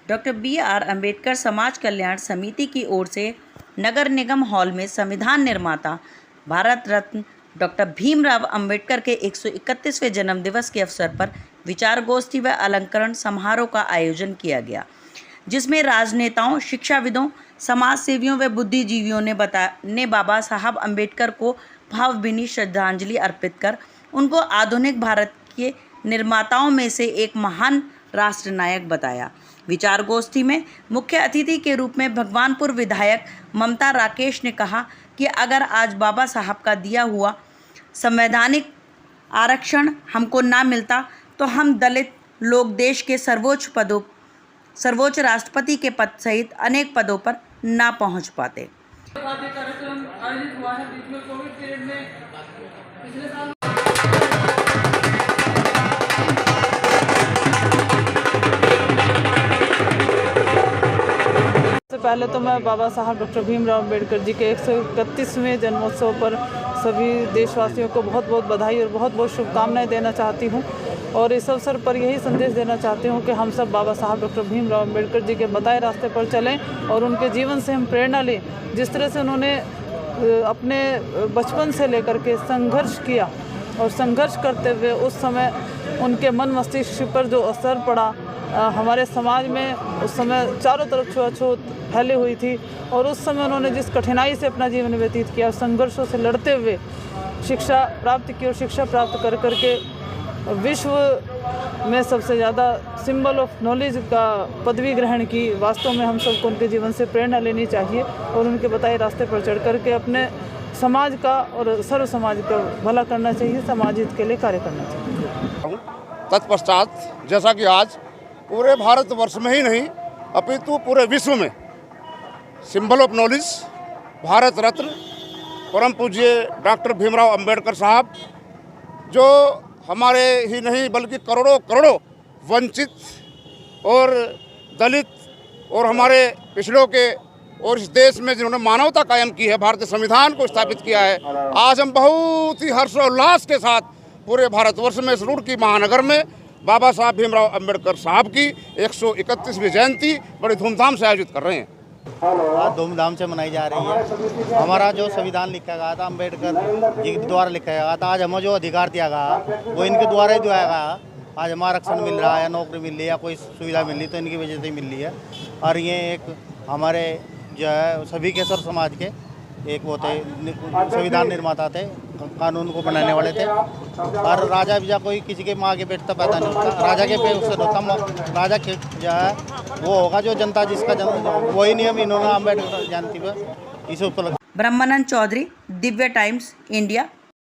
Doctor B R. Ambedkar समाज कल्याण समिति की ओर से नगर निगम हॉल में संविधान निर्माता भारत रत्न डॉक्टर भीमराव अंबेडकर के 131वें जन्मदिवस के अवसर पर विचार गोष्ठी व अलंकरण समारोह का आयोजन किया गया, जिसमें राजनेताओं, शिक्षाविदों, समाज सेवियों व बुद्धिजीवियों ने बाबा साहब अम्बेडकर को भावभीनी श्रद्धांजलि अर्पित कर उनको आधुनिक भारत के निर्माताओं में से एक महान राष्ट्र नायक बताया। विचार गोष्ठी में मुख्य अतिथि के रूप में भगवानपुर विधायक ममता राकेश ने कहा कि अगर आज बाबा साहब का दिया हुआ संवैधानिक आरक्षण हमको ना मिलता तो हम दलित लोग देश के सर्वोच्च राष्ट्रपति के पद सहित अनेक पदों पर ना पहुंच पाते। कार्यक्रम आयोजित हुआ है बीच में कोविड पीरियड में पिछले साल। सबसे पहले तो मैं बाबा साहब डॉक्टर भीमराव अम्बेडकर जी के 131वें जन्मोत्सव पर सभी देशवासियों को बहुत बहुत बधाई और बहुत बहुत शुभकामनाएं देना चाहती हूं और इस अवसर पर यही संदेश देना चाहती हूं कि हम सब बाबा साहब डॉक्टर भीमराव अम्बेडकर जी के बताए रास्ते पर चलें और उनके जीवन से हम प्रेरणा लें। जिस तरह से उन्होंने अपने बचपन से लेकर के संघर्ष किया और संघर्ष करते हुए उस समय उनके मन मस्तिष्क पर जो असर पड़ा, हमारे समाज में उस समय चारों तरफ छुआछूत फैली हुई थी और उस समय उन्होंने जिस कठिनाई से अपना जीवन व्यतीत किया, संघर्षों से लड़ते हुए शिक्षा प्राप्त की और शिक्षा प्राप्त कर करके विश्व में सबसे ज़्यादा सिंबल ऑफ नॉलेज का पदवी ग्रहण की। वास्तव में हम सबको उनके जीवन से प्रेरणा लेनी चाहिए और उनके बताए रास्ते पर चढ़ करके अपने समाज का और सर्व समाज का भला करना चाहिए, समाज हित के लिए कार्य करना चाहिए। तत्पश्चात जैसा कि आज पूरे भारतवर्ष में ही नहीं अपितु पूरे विश्व में symbol of knowledge Bharat Ratna परम पूज्य डॉक्टर भीमराव अंबेडकर साहब, जो हमारे ही नहीं बल्कि करोड़ों करोड़ों वंचित और दलित और हमारे पिछड़ों के और इस देश में जिन्होंने मानवता कायम की है, भारतीय संविधान को स्थापित किया है, आज हम बहुत ही हर्षोल्लास के साथ पूरे भारतवर्ष में इस रुड़की महानगर में बाबा साहब भीमराव अंबेडकर साहब की 131वीं जयंती बड़ी धूमधाम से आयोजित कर रहे हैं। आज धूमधाम से मनाई जा रही है। हमारा जो संविधान लिखा गया था अम्बेडकर जी के द्वारा लिखा गया था, आज हमें जो अधिकार दिया गया वो इनके द्वारा ही दिया गया। आज हमारा आरक्षण मिल रहा है, नौकरी मिल रही है या कोई सुविधा मिल रही तो इनकी वजह से ही मिल रही है। और ये एक हमारे जो है सभी के सर समाज के एक वो थे, संविधान निर्माता थे, कानून को बनाने वाले थे। और राजा भी कोई किसी के माँ के पेट तक पैदा नहीं होता, राजा के पेट से होता। राजा के जो है वो होगा जो जनता जिसका वही नियम इन्होंने अम्बेडकर जयंती पर इसे ऊपर। ब्रह्मानंद चौधरी, दिव्य टाइम्स इंडिया।